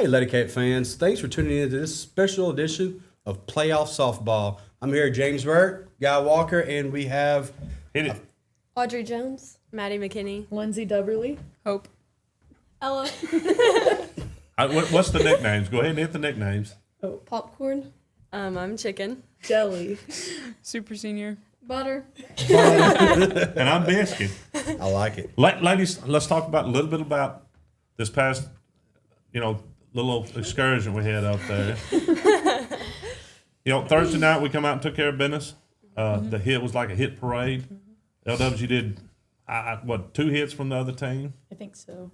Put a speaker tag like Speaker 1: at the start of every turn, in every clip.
Speaker 1: Hey, Lady Cat fans, thanks for tuning in to this special edition of Playoff Softball. I'm here at James Burt, Guy Walker, and we have
Speaker 2: Hit it.
Speaker 3: Audrey Jones.
Speaker 4: Maddie McKinney.
Speaker 5: Lindsay Dubberly.
Speaker 4: Hope.
Speaker 3: Ella.
Speaker 2: What's the nicknames? Go ahead and hit the nicknames.
Speaker 3: Popcorn.
Speaker 4: I'm Chicken.
Speaker 5: Jelly.
Speaker 4: Super Senior.
Speaker 3: Butter.
Speaker 2: And I'm Biscuit.
Speaker 1: I like it.
Speaker 2: Ladies, let's talk about a little bit about this past, little excursion we had out there. Thursday night we come out and took care of business. The hit was like a hit parade. LWG did, 2 hits from the other team.
Speaker 5: I think so.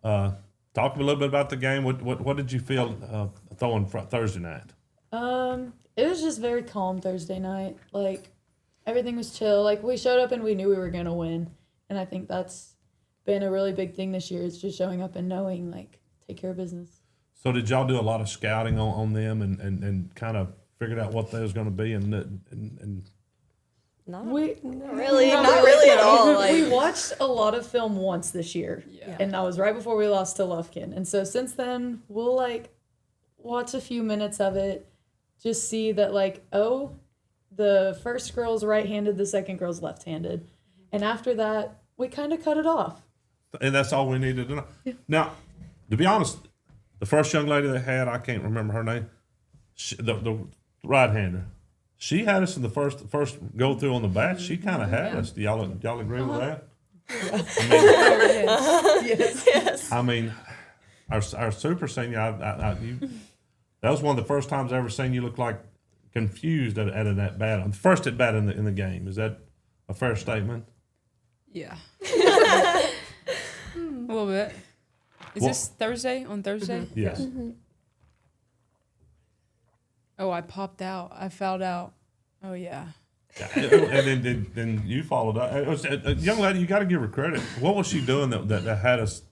Speaker 2: Talk a little bit about the game. What did you feel throwing Thursday night?
Speaker 5: It was just very calm Thursday night. Like, everything was chill. Like, we showed up and we knew we were going to win. And I think that's been a really big thing this year. It's just showing up and knowing, like, take care of business.
Speaker 2: So did y'all do a lot of scouting on them and kind of figured out what they was going to be and
Speaker 4: Not
Speaker 5: Not
Speaker 4: really at all.
Speaker 5: We watched a lot of film once this year.
Speaker 4: Yeah.
Speaker 5: And that was right before we lost to Lufkin. And so since then, we'll, like, watch a few minutes of it, just see that, like, the first girl's right-handed, the second girl's left-handed. And after that, we kind of cut it off.
Speaker 2: and that's all we needed to know.
Speaker 5: Yeah.
Speaker 2: Now, to be honest, the first young lady they had, I can't remember her name, the right-hander. She had us in the first go through on the bat. She kind of had us. Do y'all agree with that?
Speaker 5: Yes.
Speaker 2: I mean, our super senior, that was one of the first times I ever seen you look like confused at that bat. The first at bat in the game. Is that a fair statement?
Speaker 6: Yeah. A little bit. Is this Thursday? On Thursday?
Speaker 2: Mm-hmm. Yes.
Speaker 6: Oh, I popped out. I fouled out. Oh, yeah.
Speaker 2: And then you followed up. It was a young lady, you got to give her credit. What was she doing that had us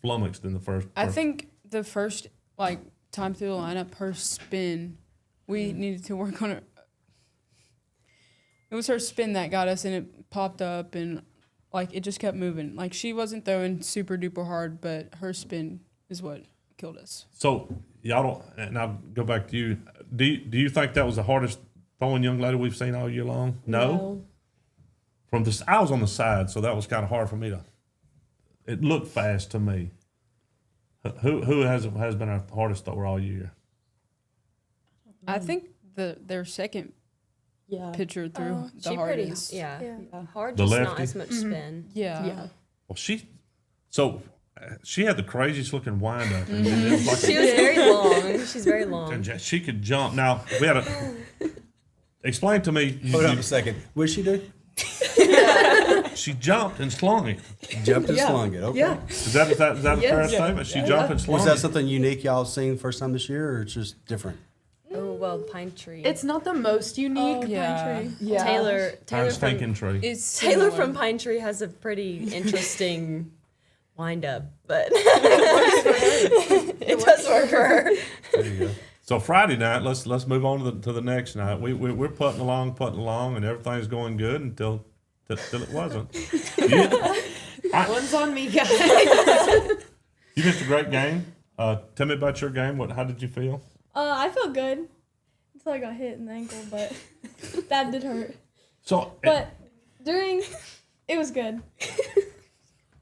Speaker 2: flummoxed in the first?
Speaker 6: I think the first, time through the lineup, her spin, we needed to work on it. It was her spin that got us, and it popped up, and, it just kept moving. She wasn't throwing super duper hard, but her spin is what killed us.
Speaker 2: So, y'all don't, and I'll go back to you. Do you think that was the hardest throwing young lady we've seen all year long? No. From this, I was on the side, so that was kind of hard for me to. It looked fast to me. Who has been our hardest thrower all year?
Speaker 6: I think their second pitcher threw the
Speaker 4: she
Speaker 6: hardest.
Speaker 4: pretty, hard,
Speaker 2: The
Speaker 4: just
Speaker 2: lefty?
Speaker 4: not as much spin.
Speaker 6: Yeah.
Speaker 2: Well, she had the craziest looking wind up. And it was like
Speaker 4: She was very long. She's very long.
Speaker 2: and she could jump. Now we had explain to me.
Speaker 1: Hold on a second. What did she do?
Speaker 2: She jumped and slung it.
Speaker 1: Jumped and slung it. Okay.
Speaker 5: Yeah.
Speaker 2: Is that a fair
Speaker 5: Yes.
Speaker 2: statement? She jumped and slung
Speaker 1: Was that
Speaker 2: it.
Speaker 1: something unique y'all seen first time this year, or it's just different?
Speaker 4: Oh, well, Pine Tree.
Speaker 5: It's not the most unique.
Speaker 6: Yeah.
Speaker 5: Yeah.
Speaker 4: Taylor
Speaker 2: Time stinking
Speaker 4: from,
Speaker 2: tree.
Speaker 6: It's
Speaker 4: Taylor
Speaker 6: similar.
Speaker 4: from Pine Tree has a pretty interesting wind up, but it does work for her.
Speaker 2: There you go. So Friday night, let's move on to the next night. We're putting along, and everything's going good until it wasn't.
Speaker 5: One's on me, guys.
Speaker 2: You missed a great game. Tell me about your game. How did you feel?
Speaker 3: I felt good until I got hit in the ankle, but that did hurt.
Speaker 2: So
Speaker 3: But it was good.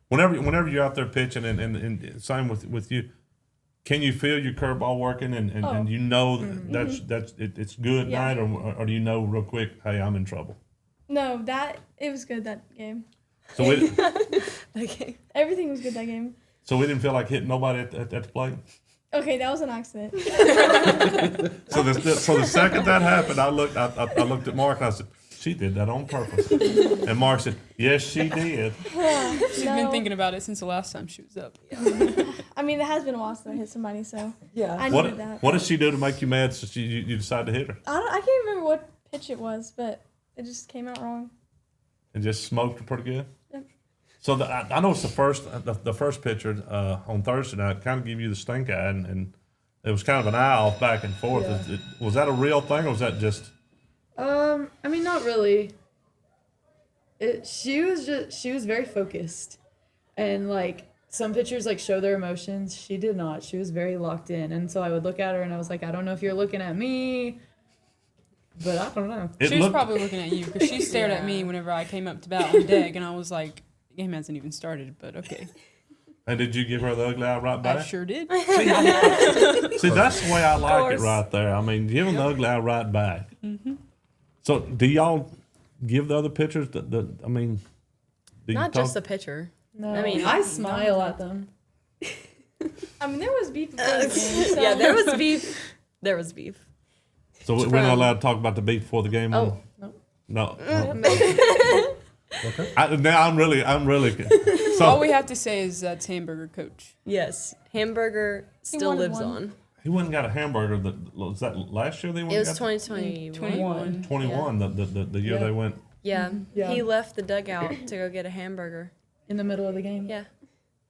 Speaker 2: whenever you're out there pitching, and same with you, can you feel your curveball working, and you know it's good
Speaker 3: Yeah.
Speaker 2: night, or do you know real quick, hey, I'm in trouble?
Speaker 3: No, it was good that game.
Speaker 2: So we
Speaker 4: Okay.
Speaker 3: Everything was good that game.
Speaker 2: didn't feel like hitting nobody at the plate.
Speaker 3: Okay, that was an accident.
Speaker 2: So the second that happened, I looked at Mark and I said, she did that on purpose. And Mark said, yes, she did.
Speaker 6: She's been thinking about it since the last time she was up.
Speaker 3: I mean, it has been a while since I hit somebody, so
Speaker 5: Yeah.
Speaker 3: I needed that.
Speaker 2: What did she do to make you mad since you decided to hit her?
Speaker 3: I can't remember what pitch it was, but it just came out wrong.
Speaker 2: And just smoked her pretty good?
Speaker 3: Yep.
Speaker 2: So I know it's the first pitcher on Thursday night kind of give you the stink eye, and it was kind of an eye off back and forth.
Speaker 5: Yeah.
Speaker 2: Was that a real thing, or was that just?
Speaker 5: I mean, not really. She was very focused, and some pitchers like show their emotions. She did not. She was very locked in. And so I would look at her and I was like, I don't know if you're looking at me, but I don't know.
Speaker 6: She was probably looking at you because she stared at me whenever I came up to bat on deck, and I was like, the game hasn't even started, but okay.
Speaker 2: And did you give her the ugly eye right back?
Speaker 6: I sure did.
Speaker 2: See, that's the way I like it right there. I mean, give them the ugly eye right back. Mm-hmm. So, do y'all give the other pitchers I mean, do
Speaker 4: Not
Speaker 2: you talk?
Speaker 4: just the pitcher.
Speaker 5: No,
Speaker 4: I mean,
Speaker 5: I smile at them.
Speaker 3: I mean, there was beef before the game. So.
Speaker 4: Yeah, there was beef. There was beef.
Speaker 2: So we're not allowed to talk about the beef before the game.
Speaker 4: Oh.
Speaker 2: No.
Speaker 1: Okay.
Speaker 2: Now I'm really. So
Speaker 6: All we have to say is that's hamburger coach.
Speaker 4: Yes, hamburger still
Speaker 3: wanted
Speaker 4: lives
Speaker 3: one.
Speaker 4: on.
Speaker 2: he went and got a hamburger. Was that last year they went?
Speaker 4: It was
Speaker 2: and got
Speaker 4: 2021.
Speaker 6: 21.
Speaker 2: 21. The year
Speaker 5: Yeah.
Speaker 2: they went.
Speaker 4: Yeah.
Speaker 5: Yeah.
Speaker 4: He left the dugout to go get a hamburger.
Speaker 5: In the middle of the game.
Speaker 4: Yeah.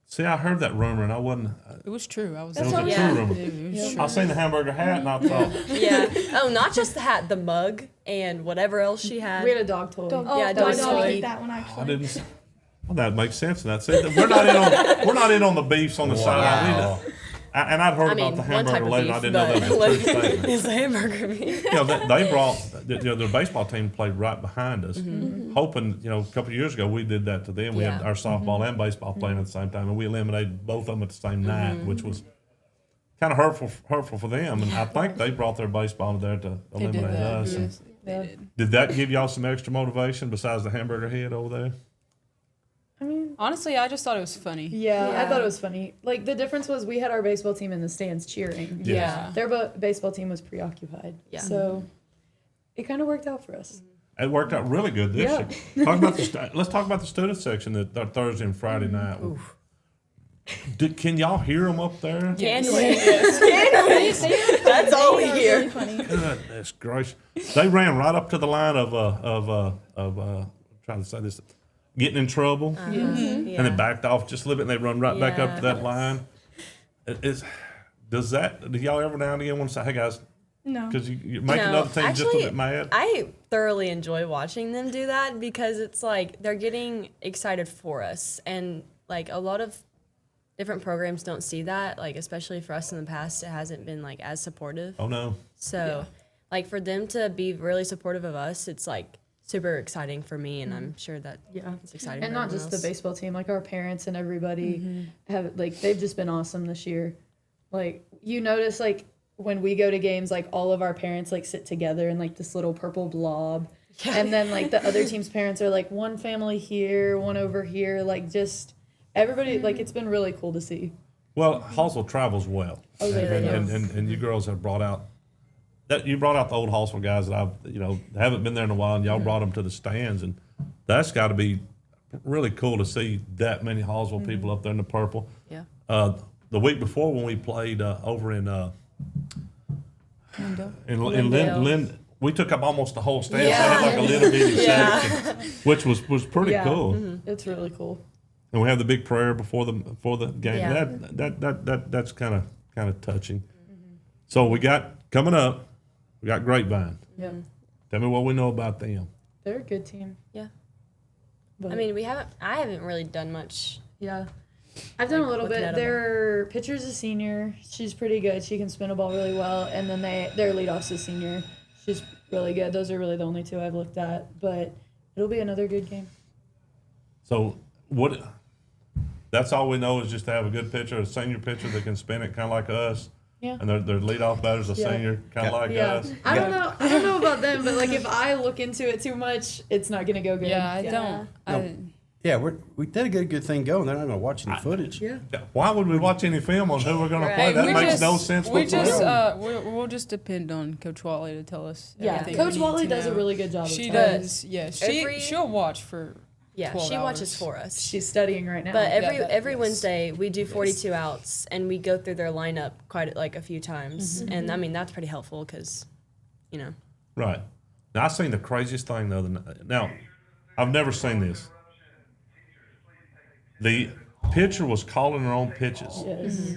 Speaker 2: See, I heard that rumor and I wasn't.
Speaker 6: It was true. I was.
Speaker 2: It was a
Speaker 4: Yeah.
Speaker 2: true rumor.
Speaker 6: It was
Speaker 2: I
Speaker 6: true.
Speaker 2: seen the hamburger hat and I thought,
Speaker 4: Yeah. Oh, not just the hat, the mug, and whatever else she had.
Speaker 5: We had a dog toy.
Speaker 3: Oh,
Speaker 4: Yeah,
Speaker 3: my
Speaker 4: dog
Speaker 3: dog
Speaker 4: toy.
Speaker 3: ate that one actually.
Speaker 2: I didn't. Well, that makes sense. And that's it. We're not in on the beefs on the sideline.
Speaker 1: Wow.
Speaker 2: And I'd heard
Speaker 4: I mean,
Speaker 2: about the
Speaker 4: one type
Speaker 2: hamburger
Speaker 4: of
Speaker 2: later.
Speaker 4: beef,
Speaker 2: I didn't know that was
Speaker 4: but
Speaker 2: a true statement.
Speaker 4: it's a hamburger beef.
Speaker 2: You know, they brought, their baseball team played right behind us, hoping, a couple of years ago we did that to them. We had
Speaker 4: Yeah.
Speaker 2: our softball and baseball playing at the same time, and we eliminated both of them at the same night, which was kind of hurtful for them. And I think they brought their baseball there to
Speaker 6: They did
Speaker 2: eliminate
Speaker 6: that.
Speaker 2: us. And
Speaker 6: Yes, they did.
Speaker 2: did that give y'all some extra motivation besides the hamburger head over there?
Speaker 5: I mean,
Speaker 6: Honestly, I just thought it was funny.
Speaker 5: yeah, I
Speaker 4: Yeah.
Speaker 5: thought it was funny. Like, the difference was we had our baseball team in the stands cheering.
Speaker 6: Yeah.
Speaker 5: Their baseball team was preoccupied.
Speaker 4: Yeah.
Speaker 5: So it kind of worked out for us.
Speaker 2: It worked out really good this
Speaker 5: Yeah.
Speaker 2: year. Let's talk about the student section that Thursday and Friday night. Can y'all hear them up there?
Speaker 4: Can we? That's all we hear.
Speaker 3: Really funny.
Speaker 2: Goodness gracious! They ran right up to the line of trying to say this, getting in trouble, and then backed off just a little bit, and they run right back up to that line. Do y'all ever now and again want to say, "Hey guys,"
Speaker 3: No.
Speaker 2: because you make
Speaker 4: No,
Speaker 2: another team just a
Speaker 4: actually,
Speaker 2: bit mad?
Speaker 4: I thoroughly enjoy watching them do that because it's like they're getting excited for us. And like a lot of different programs don't see that, like especially for us in the past, it hasn't been like as supportive.
Speaker 2: Oh no!
Speaker 4: So like for them to be really supportive of us, it's like super exciting for me, and I'm sure that
Speaker 5: Yeah.
Speaker 4: it's exciting
Speaker 5: And
Speaker 4: for
Speaker 5: not just the
Speaker 4: everyone else.
Speaker 5: baseball team, like our parents and everybody have, like, they've just been awesome this year. Like, you notice, like, when we go to games, like, all of our parents, like, sit together in, like, this little purple blob. And then, like, the other team's parents are, like, one family here, one over here. Like, just everybody, like, it's been really cool to see.
Speaker 2: Well, Hallsville travels well,
Speaker 5: Oh, they
Speaker 2: and,
Speaker 5: do.
Speaker 2: and you girls have brought out that the old Hallsville guys that haven't been there in a while, and y'all brought them to the stands, and that's got to be really cool to see that many Hallsville people up there in the purple.
Speaker 4: Yeah.
Speaker 2: The week before when we played over in
Speaker 6: Lindale.
Speaker 2: Lind, we took up almost the whole stand. So I had like a little bitty section, which was pretty
Speaker 5: Yeah.
Speaker 2: cool.
Speaker 5: It's really cool.
Speaker 2: And we have the big prayer before the game.
Speaker 4: Yeah.
Speaker 2: That's kind of touching. So we got coming up. We got Grapevine.
Speaker 5: Yeah.
Speaker 2: Tell me what we know about them.
Speaker 5: They're a good team.
Speaker 4: Yeah.
Speaker 5: But
Speaker 4: I mean, I haven't really done much.
Speaker 5: yeah. I've done a
Speaker 4: Like,
Speaker 5: little
Speaker 4: looking
Speaker 5: bit.
Speaker 4: at 'em.
Speaker 5: Their pitcher's a senior. She's pretty good. She can spin a ball really well. And then their leadoff's a senior. She's really good. Those are really the only two I've looked at. But it'll be another good game.
Speaker 2: So what? That's all we know is just to have a good pitcher, a senior pitcher that can spin it, kind of like us.
Speaker 5: Yeah.
Speaker 2: And their leadoff batter's a
Speaker 5: Yeah.
Speaker 2: senior, kind of like
Speaker 5: Yeah.
Speaker 2: us.
Speaker 5: I don't know about them, but like if I look into it too much, it's not gonna go good.
Speaker 6: Yeah, I don't.
Speaker 1: Yeah, we did a good thing going. They're not going to watch any footage.
Speaker 5: Yeah.
Speaker 2: Why would we watch any film on who we're going to
Speaker 4: Right.
Speaker 2: play?
Speaker 4: Hey,
Speaker 2: That
Speaker 6: we
Speaker 2: makes
Speaker 6: just-
Speaker 2: no sense
Speaker 6: We just
Speaker 2: whatsoever.
Speaker 6: we'll just depend on Coach Wally to tell us.
Speaker 5: Yeah.
Speaker 6: everything
Speaker 5: Coach
Speaker 6: we need
Speaker 5: Wally
Speaker 6: to
Speaker 5: does a
Speaker 6: know.
Speaker 5: really good job.
Speaker 6: She
Speaker 5: of telling us.
Speaker 6: does. Yeah,
Speaker 4: Every-
Speaker 6: she'll watch for.
Speaker 4: Yeah,
Speaker 6: 12
Speaker 4: she watches
Speaker 6: hours.
Speaker 4: for us.
Speaker 5: She's studying right now.
Speaker 4: But
Speaker 6: Yeah,
Speaker 4: every
Speaker 6: yes.
Speaker 4: Wednesday we do 42 outs, and we go through their lineup quite like a few times, and I mean that's pretty helpful because,
Speaker 2: Right. Now, I seen the craziest thing the other night. Now, I've never seen this. The pitcher was calling her own pitches.
Speaker 5: yes.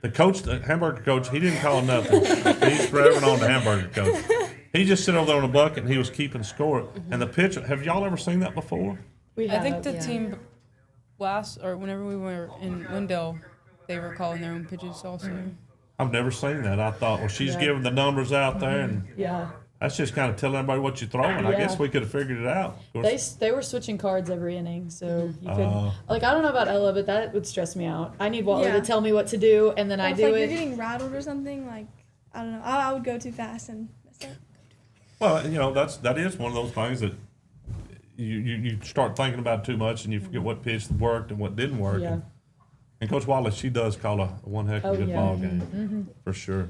Speaker 2: The coach, the hamburger coach, he didn't call nothing. He's forever known the hamburger coach. He just sit over there on the bucket and he was keeping score. And the pitcher, have y'all ever seen that before?
Speaker 5: We
Speaker 6: I
Speaker 5: have.
Speaker 6: think the
Speaker 4: Yeah.
Speaker 6: team whenever we were in Wendell, they were calling their own pitches also.
Speaker 2: I've never seen that. I thought, well, she's giving the numbers out there, and
Speaker 5: Yeah.
Speaker 2: that's just kind of telling everybody what you're throwing. I
Speaker 5: Yeah.
Speaker 2: guess we could have figured it out. Of course,
Speaker 5: They were switching cards every inning, so you could like I don't know about Ella, but that would stress me out. I need Wally
Speaker 3: Yeah.
Speaker 5: to tell me what to do, and then I
Speaker 3: if
Speaker 5: do
Speaker 3: like
Speaker 5: it.
Speaker 3: you're getting rattled or something, like I don't know, I would go too fast and mess up.
Speaker 2: well, you know, that is one of those things that you start thinking about too much, and you forget what pitch worked and what didn't work.
Speaker 5: Yeah.
Speaker 2: And Coach Wallace, she does call a one heck of a
Speaker 5: Oh,
Speaker 2: good
Speaker 5: yeah.
Speaker 2: ball game for sure.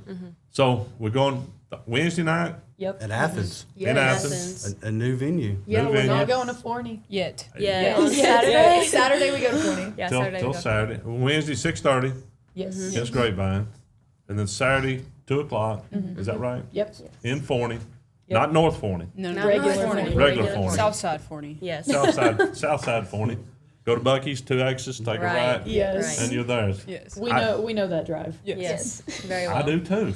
Speaker 2: So we're going Wednesday night
Speaker 5: Yep.
Speaker 1: At Athens,
Speaker 2: in Athens.
Speaker 1: a new venue.
Speaker 5: Yeah,
Speaker 2: New
Speaker 5: we're
Speaker 2: venue.
Speaker 5: not going to Forney.
Speaker 6: Yet.
Speaker 4: Yeah,
Speaker 5: Yeah.
Speaker 4: on Saturday.
Speaker 5: Saturday we go to Forney.
Speaker 4: Yeah,
Speaker 2: till
Speaker 4: Saturday. we go.
Speaker 2: Saturday. Wednesday 6:30.
Speaker 5: Yes.
Speaker 2: Yes, Grapevine, and then Saturday 2:00. Is that right?
Speaker 5: Yep.
Speaker 2: In Forney,
Speaker 5: Yep.
Speaker 2: not North Forney,
Speaker 6: No,
Speaker 4: Not
Speaker 6: no.
Speaker 5: Regular
Speaker 4: North
Speaker 5: Forney.
Speaker 2: regular Forney.
Speaker 6: Southside 40.
Speaker 4: Yes.
Speaker 2: Southside Forney. Go to Buc-ee's, 2 exits, take a
Speaker 4: Right.
Speaker 2: right,
Speaker 5: Yes.
Speaker 2: and you're there.
Speaker 6: Yes.
Speaker 5: We know that drive.
Speaker 4: Yes. Very well.
Speaker 2: I do too.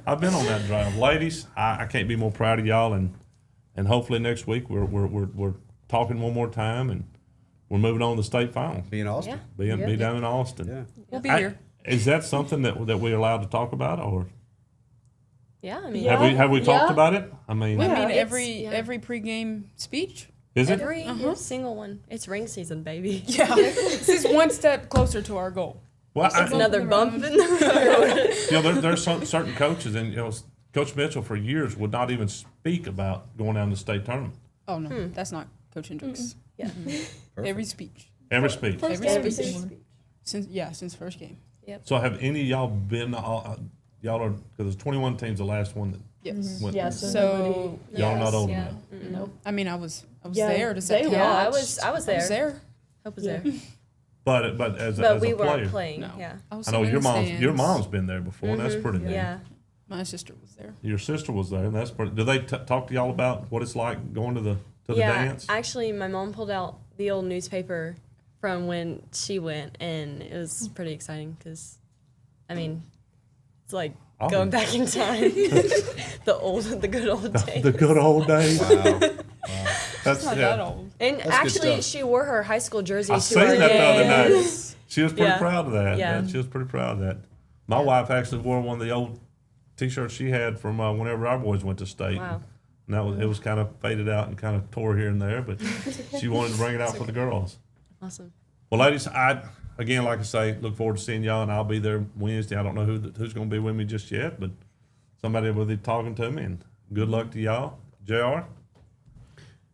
Speaker 2: I've been on that drive, ladies. I can't be more proud of y'all, and hopefully next week we're talking one more time, and we're moving on to the state final.
Speaker 1: Be in Austin.
Speaker 2: Be down in Austin.
Speaker 1: Yeah.
Speaker 6: We'll be here.
Speaker 2: Is that something that we're allowed to talk about, or
Speaker 4: Yeah, I mean,
Speaker 5: Yeah.
Speaker 2: have we talked
Speaker 5: Yeah.
Speaker 2: about it? I mean,
Speaker 6: I
Speaker 5: Yeah.
Speaker 6: mean,
Speaker 4: It's-
Speaker 6: every
Speaker 4: yeah.
Speaker 6: every pregame speech.
Speaker 2: is it?
Speaker 4: every single one. It's ring season, baby.
Speaker 6: Yeah. This is one step closer to our goal.
Speaker 2: Well,
Speaker 4: It's another bump in the road.
Speaker 2: there's certain coaches, and Coach Mitchell for years would not even speak about going down to the state tournament.
Speaker 6: Oh no, that's not Coach Hendricks.
Speaker 4: Yeah.
Speaker 6: Every speech.
Speaker 2: Every speech.
Speaker 3: First
Speaker 6: Every
Speaker 3: game,
Speaker 6: speech.
Speaker 3: too.
Speaker 6: Since first game.
Speaker 2: So have any of y'all been? Y'all are, because there's 21 teams. The last one that
Speaker 6: Yes.
Speaker 2: went.
Speaker 5: Yeah.
Speaker 6: So
Speaker 2: Y'all are not old
Speaker 4: Yeah.
Speaker 2: enough.
Speaker 5: Nope.
Speaker 6: I mean, I was
Speaker 5: Yeah,
Speaker 6: there to set
Speaker 5: they
Speaker 6: the
Speaker 4: Yeah, I
Speaker 5: watched.
Speaker 4: was
Speaker 6: I was
Speaker 4: there.
Speaker 6: there.
Speaker 4: Hope was
Speaker 5: Yeah.
Speaker 4: there.
Speaker 2: But as
Speaker 4: But
Speaker 2: as
Speaker 4: we
Speaker 2: a
Speaker 4: weren't
Speaker 2: player,
Speaker 4: playing.
Speaker 6: No.
Speaker 4: Yeah.
Speaker 6: I was
Speaker 2: I know
Speaker 6: sitting in the
Speaker 2: your
Speaker 6: stands.
Speaker 2: mom's been there before, and that's pretty neat.
Speaker 4: Yeah.
Speaker 6: My sister was there.
Speaker 2: Your sister was there, and that's pretty. Do they talk to y'all about what it's like going to the
Speaker 4: Yeah.
Speaker 2: dance?
Speaker 4: Actually, my mom pulled out the old newspaper from when she went, and it was pretty exciting because, I mean, it's like
Speaker 2: Oh.
Speaker 4: going back in time. the good old days.
Speaker 2: The good old days.
Speaker 1: Wow.
Speaker 2: That's
Speaker 6: Not that old.
Speaker 4: And
Speaker 1: That's good
Speaker 4: actually,
Speaker 1: stuff.
Speaker 4: she wore her high school jersey
Speaker 2: I
Speaker 4: to
Speaker 2: seen
Speaker 4: our
Speaker 2: that the other night.
Speaker 4: games.
Speaker 2: She was pretty
Speaker 4: Yeah.
Speaker 2: proud of that.
Speaker 4: Yeah.
Speaker 2: She was pretty proud of that. My wife actually wore one of the old T-shirts she had from whenever our boys went to state.
Speaker 4: Wow.
Speaker 2: And it was kind of faded out and kind of tore here and there, but she wanted to bring it out for the girls.
Speaker 4: Awesome.
Speaker 2: Well, ladies, again, like I say, look forward to seeing y'all, and I'll be there Wednesday. I don't know who's going to be with me just yet, but somebody will be talking to me, and good luck to y'all. JR?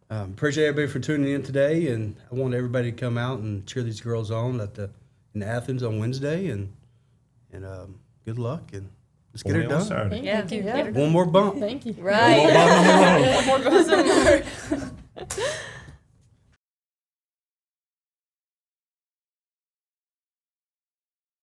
Speaker 1: Appreciate everybody for tuning in today, and I want everybody to come out and cheer these girls on in Athens on Wednesday, and good luck, and let's get her
Speaker 2: Forney on
Speaker 1: done.
Speaker 2: Saturday.
Speaker 4: Yeah.
Speaker 5: Thank you. Yeah.
Speaker 1: One more bump.
Speaker 5: Thank you.
Speaker 4: Right.
Speaker 2: One more bottom on the road.